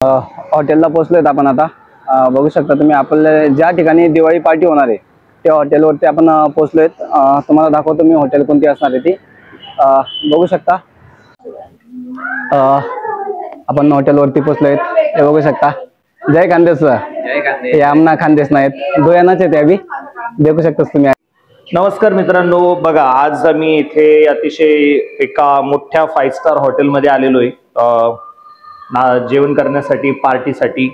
हॉटेलला पोहोचलोय आपण आता। बघू शकता तुम्ही आपल्या ज्या ठिकाणी दिवाळी पार्टी होणार आहे त्या हॉटेलवरती आपण पोहोचलोय। तुम्हाला दाखवतो मी हॉटेल कोणती असणार आहे ती। बघू शकता आपण हॉटेलवरती पोहोचलोय। हे बघू शकता जय खानदेश हे आमना खानदेश नाहीत दोयानाच आहेत अभी देखू शकता तुम्ही। नमस्कार मित्रांनो, बघा आज आम्ही इथे अतिशय एका मोठ्या 5 स्टार हॉटेलमध्ये आलेलो आहे जेवण करण्यासाठी, पार्टीसाठी।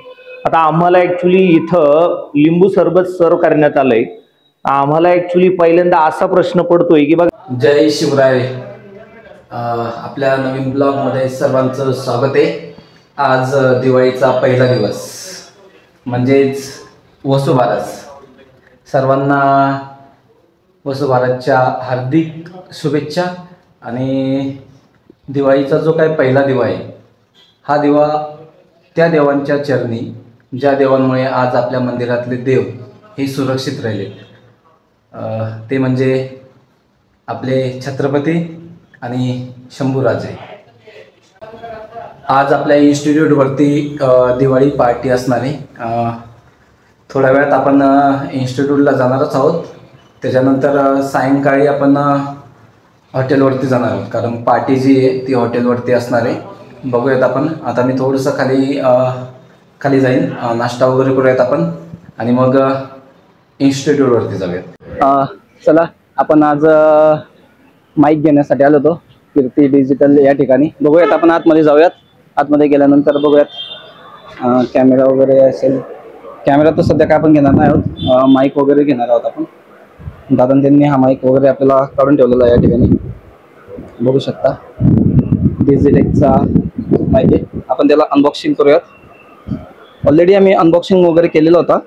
आता आम्हाला ऍक्च्युली इथं लिंबू सरबत सर्व करण्यात आलंय। आम्हाला ऍक्च्युली पहिल्यांदा असा प्रश्न पडतोय की बघा, जय शिवराय, आपल्या नवीन ब्लॉग मध्ये सर्वांचं स्वागत आहे। आज दिवाळीचा पहिला दिवस म्हणजेच वसुबारस। सर्वांना वसुबारसच्या हार्दिक शुभेच्छा। आणि दिवाळीचा जो काय पहिला दिवा आहे हा दिवा त्या देवांच्या चरणी, ज्या देवांमुळे आज आपल्या मंदिरातले देव हे सुरक्षित राहिले, ते म्हणजे आपले छत्रपती आणि शंभूराजे। आज आपल्या इन्स्टिट्यूटवरती दिवाळी पार्टी असणार आहे। थोड्या वेळात आपण इन्स्टिट्यूटला जाणारच आहोत। त्याच्यानंतर सायंकाळी आपण हॉटेलवरती जाणार आहोत, कारण पार्टी जी आहे ती हॉटेलवरती असणार आहे। बघूयात आपण। आता मी थोडंसं खाली जाईन, नाश्ता वगैरे करूयात आपण आणि मग इन्स्टिट्यूटवरती जाऊयात। चला आपण आज माईक घेण्यासाठी आलो होतो कीर्ती डिजिटल या ठिकाणी। बघूयात आपण आतमध्ये जाऊयात। आतमध्ये गेल्यानंतर बघूयात कॅमेरा वगैरे असेल। कॅमेरा तर सध्या काय आपण घेणार नाही आहोत, माईक वगैरे घेणार आहोत आपण। दादा त्यांनी हा माईक वगैरे आपल्याला काढून ठेवलेला आहे या ठिकाणी। बघू शकता डिजिटेकचा माईक आहे। आपण त्याला अनबॉक्सिंग करूयात। ऑलरेडी आम्ही अनबॉक्सिंग वगैरे केलेला होता,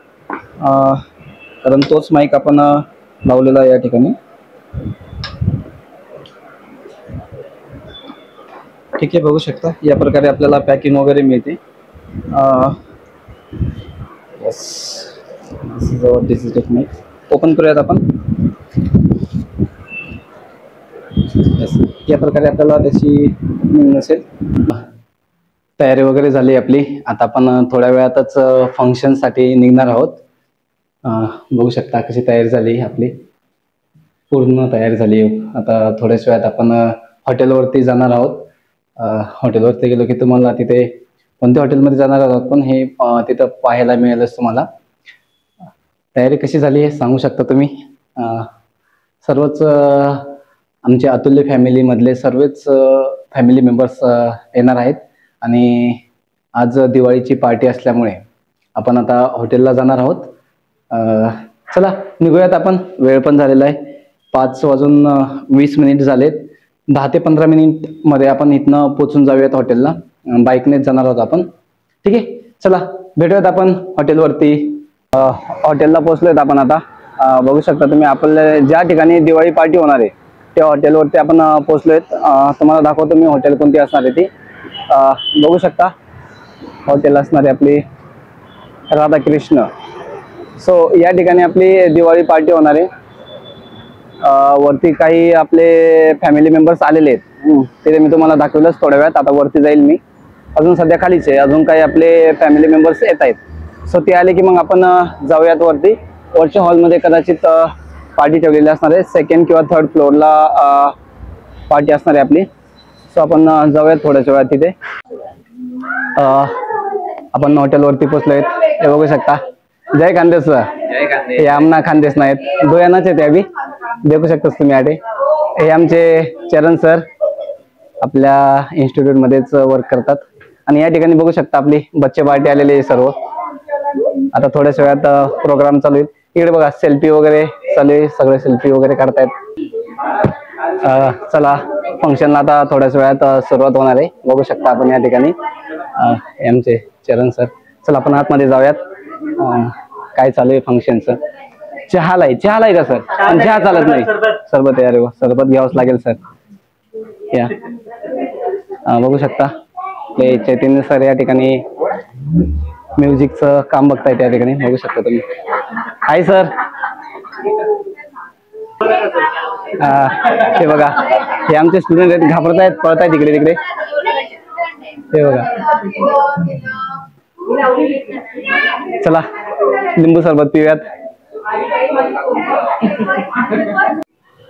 कारण तोच माईक आपण लावलेला आहे या ठिकाणी। ठीक आहे, बघू शकता या प्रकारे आपल्याला पॅकिंग वगैरे मिळते। डिजिटेक माईक ओपन करूयात आपण। या प्रकारे आपल्याला त्याची नसेल तयारी वगैरे झाली आपली। आता आपण थोड्या वेळातच फंक्शन साठी निघणार आहोत। बघू शकता कशी तयारी झाली आपली, पूर्ण तयारी झाली। आता थोड्याच वेळात आपण हॉटेलवरती जाणार आहोत। हॉटेलवरती गेलो की तुम्हाला तिथे कोणत्या हॉटेलमध्ये जाणार आहोत पण हे तिथं पाहायला मिळेलच तुम्हाला। तयारी कशी झाली हे सांगू शकता तुम्ही। सर्वच आमच्या अतुल्य फॅमिलीमधले सर्वच फॅमिली मेंबर्स येणार आहेत आणि आज दिवाळीची पार्टी असल्यामुळे आपण आता हॉटेलला जाणार आहोत। चला निघूयात आपण। वेळ पण झालेला आहे, 5:20 झालेत। 10 ते 15 मिनिटमध्ये आपण इथनं पोचून जाऊयात हॉटेलला। बाईकनेच जाणार आहोत आपण। ठीक आहे, चला भेटूयात आपण हॉटेलवरती। हॉटेलला पोहोचलोय आपण आता। बघू शकता तुम्ही आपल्या ज्या ठिकाणी दिवाळी पार्टी होणार आहे त्या हॉटेलवरती आपण पोहोचलोय। तुम्हाला दाखवतो मी हॉटेल कोणती असणार आहे ती। बघू शकता हॉटेल असणार आहे आपली राधाकृष्ण। सो या ठिकाणी आपली दिवाळी पार्टी होणार आहे। वरती काही आपले फॅमिली मेंबर्स आलेले आहेत, तिथे मी तुम्हाला दाखवलंच थोड्या वेळात। आता वरती जाईल मी, अजून सध्या खालीच आहे। अजून काही आपले फॅमिली मेंबर्स येत आहेत। सो ते आले की मग आपण जाऊयात वरती। वरच्या हॉलमध्ये कदाचित पार्टी ठेवलेली असणार आहे। 2nd किंवा 3rd फ्लोअरला पार्टी असणार आहे आपली। सो आपण जाऊयात थोड्याच वेळात तिथे। आपण हॉटेलवरती पोहोचलोय। हे बघू शकता जय खानदेश हे आमना खानदेश नाहीत दोयानाच आहेत अभी देखू शकता तुम्ही। हे आमचे चरण सर आपल्या इन्स्टिट्यूट मध्येच वर्क करतात आणि या ठिकाणी बघू शकता आपली बच्चे पार्टी आलेली आहे सर्व। आता थोड्याच वेळात प्रोग्राम चालू आहे। इकडे बघा सेल्फी वगैरे चालू आहे, सगळे सेल्फी वगैरे काढतायत। चला फंक्शनला आता थोड्याच वेळात सुरुवात होणार आहे। बघू शकता आपण या ठिकाणी आमचे चरण सर। चला आपण आतमध्ये जाऊयात, काय चालू आहे फंक्शनचं। चहाला आहे का सर? चहा चालत नाही, सरबत आहे। अरे वा, सरबत घ्यावंच लागेल सर। या बघू शकता ते चैतन्य सर या ठिकाणी म्युझिकचं काम बघताय त्या ठिकाणी। बघू शकता तुम्ही। Hi sir. हे बघा हे आमचे स्टुडंट आहेत, घाबरतायत, पळतायत इकडे तिकडे। हे बघा चला लिंबू सरबत पिऊयात.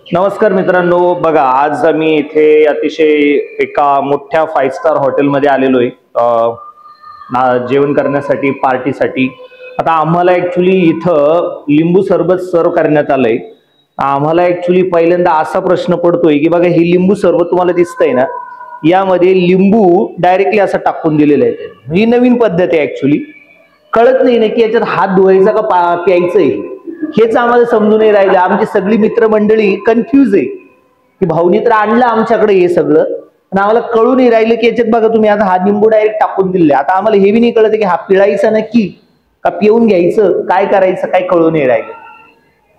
नमस्कार मित्रांनो, बघा आज आम्ही इथे अतिशय एका मोठ्या 5 स्टार हॉटेलमध्ये आलेलो आहे जेवण करण्यासाठी, पार्टीसाठी. आता आम्हाला ऍक्च्युली इथं लिंबू सरबत सर्व करण्यात आलंय. आम्हाला ऍक्च्युली पहिल्यांदा असा प्रश्न पडतोय की बघा हे लिंबू सरबत तुम्हाला दिसतंय ना, यामध्ये लिंबू डायरेक्टली असं टाकून दिलेलं आहे. ही नवीन पद्धत आहे ऍक्च्युली. कळत नाही ना की याच्यात हात धुवायचा का प्यायचंय, हेच आम्हाला समजून नाही राहिलं. आमची सगळी मित्रमंडळी कन्फ्यूज आहे की भाऊनी तर आणलं आमच्याकडे हे सगळं, पण आम्हाला कळून नाही राहिलं की याच्यात बघा तुम्ही आता हा लिंबू डायरेक्ट टाकून दिले. आता आम्हाला हे बी नाही कळत की हा पिळायचा नक्की का पिऊन घ्यायचं, काय करायचं काय कळून नाही राहिलं.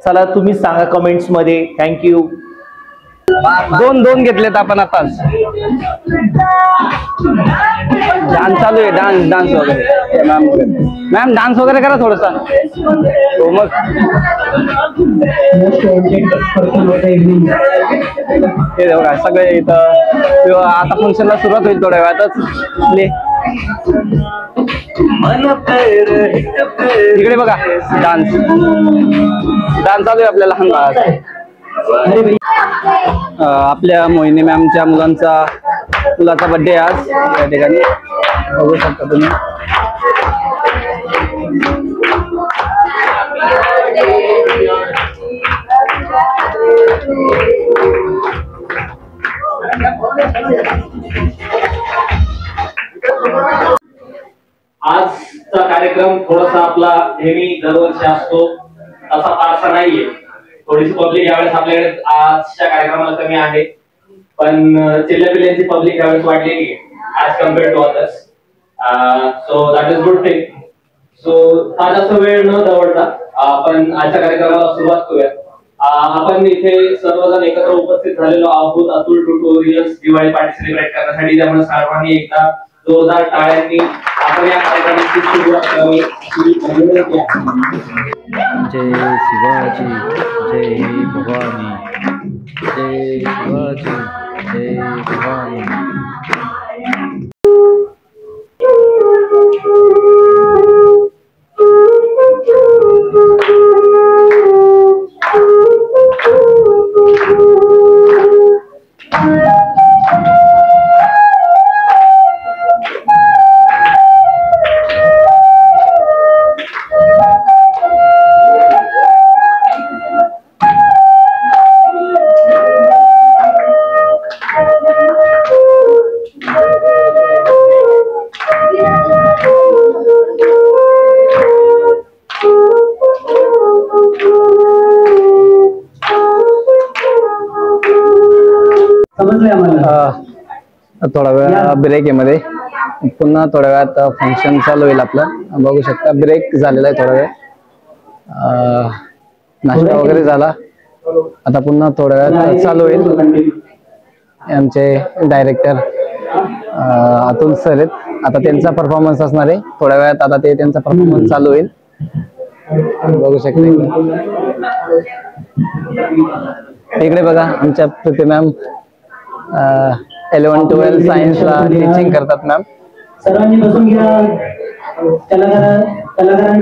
चला तुम्ही सांगा कमेंट्स मध्ये. थँक्यू. दोन घेतलेत आपण आताच. डान्स चालू आहे, डान्स वगैरे. मॅम डान्स वगैरे करा थोडासा. हो मग हे बघा सगळे इथं आता फंक्शनला सुरुवात होईल थोड्या वेळातच. इकडे बघा डान्स चालू आहे आपल्या लहान बाळाचा. आपल्या मोहिनी मॅमच्या मुलाचा बर्थडे आज या ठिकाणी बघू शकता तुम्ही. आजचा कार्यक्रम थोडासा आपला नेहमी दरवर्षी असतो तसा फारसा नाहीये. थोडीशी पब्लिक यावेळेस आपल्याकडे आजच्या कार्यक्रमाला कमी आहे, पण चिल्ल्यापिल्ल्यांची पब्लिक यावेळेस वाढलेली आहे as compared to others. So that is good thing. So हा जास्त वेळ न दवडता आपण आजच्या कार्यक्रमाला सुरुवात करूया. आपण इथे सर्वजण एकत्र उपस्थित झालेलो आहोत Atul tutorials Diwali party celebrate करण्यासाठी. त्यामुळे सर्वांनी एकदा जोरदार टाळ्यांनी आपण या कार्यक्रमाची सुरुवात करावी. जय शिवाजी जय भवानी, जय शिवाजी जय भवानी. थोडा वेळ ब्रेक आहे मध्ये, पुन्हा थोड्या वेळात फंक्शन चालू होईल आपलं. बघू शकता ब्रेक झालेला आहे थोडा वेळ. नाश्ता वगैरे झाला, आता पुन्हा थोड्या वेळात चालू होईल. आमचे डायरेक्टर अतुल सर आहेत, आता त्यांचा परफॉर्मन्स असणार आहे थोड्या वेळात. आता ते त्यांचा परफॉर्मन्स चालू होईल. बघू शकता इकडे बघा आमच्या प्रीती मॅम 11-12 सायन्सला टीचिंग करतात मॅम. सर्वांनी बसून घ्या.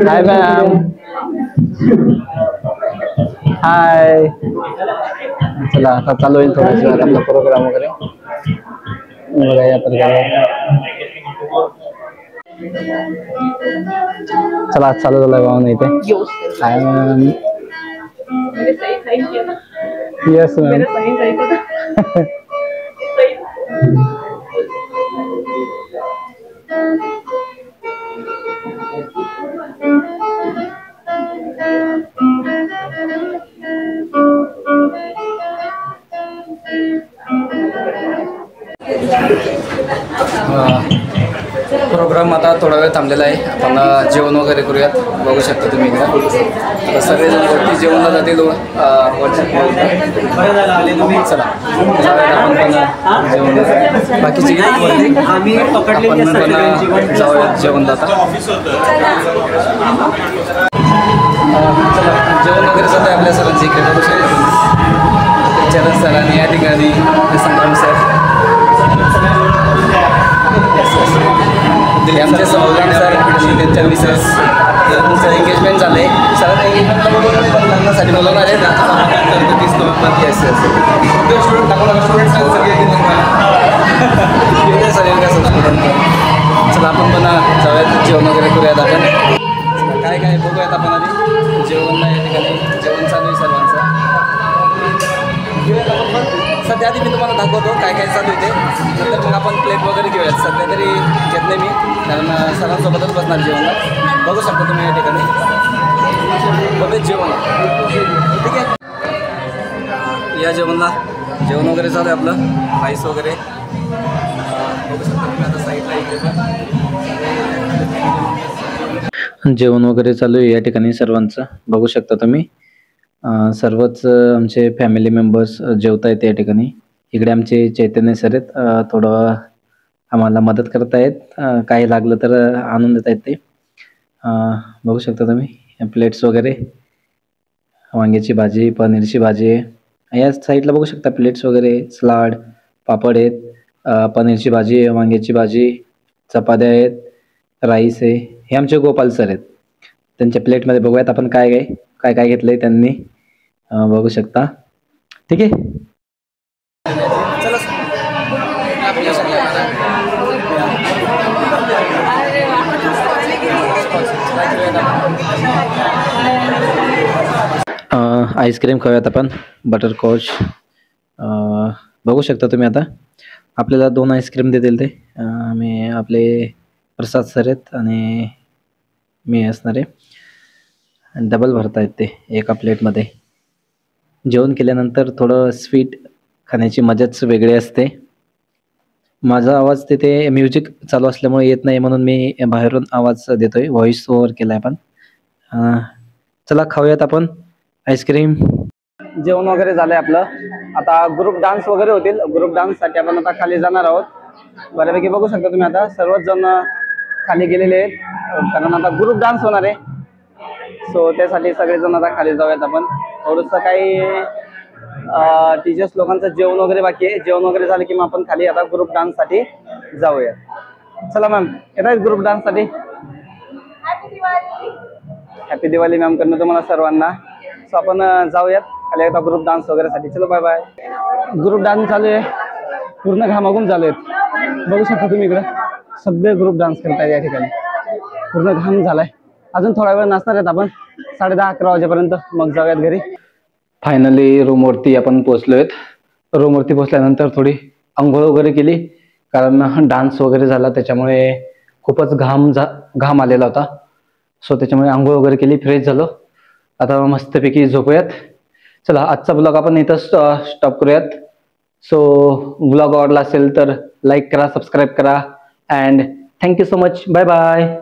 हाय मॅम. हाय. चला आता चालू होईल थोड्याच वेळात आपला प्रोग्राम वगैरे. बघा या प्रकारे चला चालू झालं भावना इथे. हाय मॅम. Yes ma'am. प्रोग्राम आता थोडा वेळ थांबलेला आहे. आपण जेवण वगैरे करूयात. बघू शकता तुम्ही इकडे आता सगळेजण वरती जेवणला जातील. चला जेवण बाकीचे जाऊयात जेवण आता. चला जेवण वगैरे जात आहे आपल्या सरांची इकडे. बघू शकता चरण सर आणि या ठिकाणी संग्राम सर, आमचे संग्राम सर त्यांच्या मिसेस तुमचं एंगेजमेंट झालं आहे. सरांना एंगेजमेंटला बोलवलं पण लग्नासाठी बोलवणार आहे ना. 30 नोव्हेंबर येस येस स्टुडंट टाकून स्टुडंट सगळे सगळे का स्टुडंट. चला आपण पण जाऊयात जेवण वगैरे करूयात आपण. चला काय काय बघूयात आपण आधी. जेवणला या ठिकाणी जेवण चालू आहे सर्वांचं. घेऊयात आपण पण. सध्या आधी मी तुम्हाला दाखवतो काय काय चालू आहे ते, नंतर मग आपण प्लेट वगैरे घेऊयात. सध्या तरी घेत नाही मी, कारण सरांसोबतच बसणार जेवणला. बघू शकता तुम्ही या ठिकाणी बघत जेवण. ठीक आहे, या जेवणला जेवण वगैरे चालू आहे आपलं, राईस वगैरे बघू शकता तुम्ही. आता साईडला इकडे पण जेवण वगैरे चालू आहे या ठिकाणी सर्वांचं, बघू शकता तुम्ही. सर्वच आमचे फॅमिली मेंबर्स जेवत आहेत या ठिकाणी. इकडे आमचे चैतन्य सर आहेत, थोडं आम्हाला मदत करत आहेत. काही लागलं तर आणून देत आहेत ते. बघू शकता तुम्ही प्लेट्स वगैरे, वांग्याची भाजी, पनीरची भाजी आहे या साईडला. बघू शकता प्लेट्स वगैरे, सलाड, पापड आहेत, पनीरची भाजी आहे, वांग्याची भाजी, चपात्या आहेत, राईस आहे. हे आमचे गोपाल सर आहेत. त्यांच्या प्लेटमध्ये बघूयात आपण काय काय काय काय घेतलं आहे त्यांनी. बघू शकता. ठीक आहे, आईस्क्रीम खाऊयात आपण, बटर कॉच. बघू शकता तुम्ही. आता आपल्याला 2 आईस्क्रीम देतील ते. मी आपले प्रसाद सर आहेत आणि मी असणार आहे. डबल भरतायत ते एका प्लेटमध्ये. जेवण केल्यानंतर थोडं स्वीट खाण्याची मजाच वेगळी असते. माझा आवाज तिथे म्युझिक चालू असल्यामुळे येत नाही, म्हणून मी बाहेरून आवाज देतोय, व्हॉइस ओव्हर केला आहे आपण. चला खाऊयात आपण आईस्क्रीम. जेवण वगैरे झालंय आपलं. आता ग्रुप डान्स वगैरे होतील. ग्रुप डान्ससाठी आपण आता खाली जाणार आहोत. बऱ्यापैकी बघू शकता तुम्ही. आता सर्वच जण खाली गेलेले आहेत, कारण आता ग्रुप डान्स होणार आहे. सो त्यासाठी सगळेजण आता खाली जाऊयात आपण. थोडंसं काही टीचर्स लोकांचं जेवण वगैरे बाकी आहे. जेवण वगैरे झालं की मग आपण खाली आता ग्रुप डान्ससाठी जाऊयात. चला मॅम, येत आहेत ग्रुप डान्ससाठी. हॅपी दिवाळी मॅम करणं तुम्हाला सर्वांना. सो आपण जाऊयात खाली आता ग्रुप डान्स वगैरेसाठी. चलो बाय बाय. ग्रुप डान्स चालू आहे, पूर्ण घामाघूम चालू आहेत. बघू शकता तुम्ही इकडं सगळे ग्रुप डान्स करतायत या ठिकाणी. पूर्ण घाम झालाय. अजून थोडा वेळ नाचणार आहेत आपण, 10:30-11 वाजेपर्यंत, मग जाऊयात घरी. फायनली रूमवरती आपण पोहोचलोयत. रूमवरती पोहोचल्यानंतर थोडी आंघोळ वगैरे केली, कारण डान्स वगैरे झाला त्याच्यामुळे खूपच घाम आलेला होता. सो त्याच्यामुळे आंघोळ वगैरे केली, फ्रेश झालो. आता मस्तपैकी झोपूयात. चला आजचा ब्लॉग आपण इथं स्टॉप करूयात. सो ब्लॉग आवडला असेल तर लाईक करा, सबस्क्राईब करा, and thank you so much. Bye bye.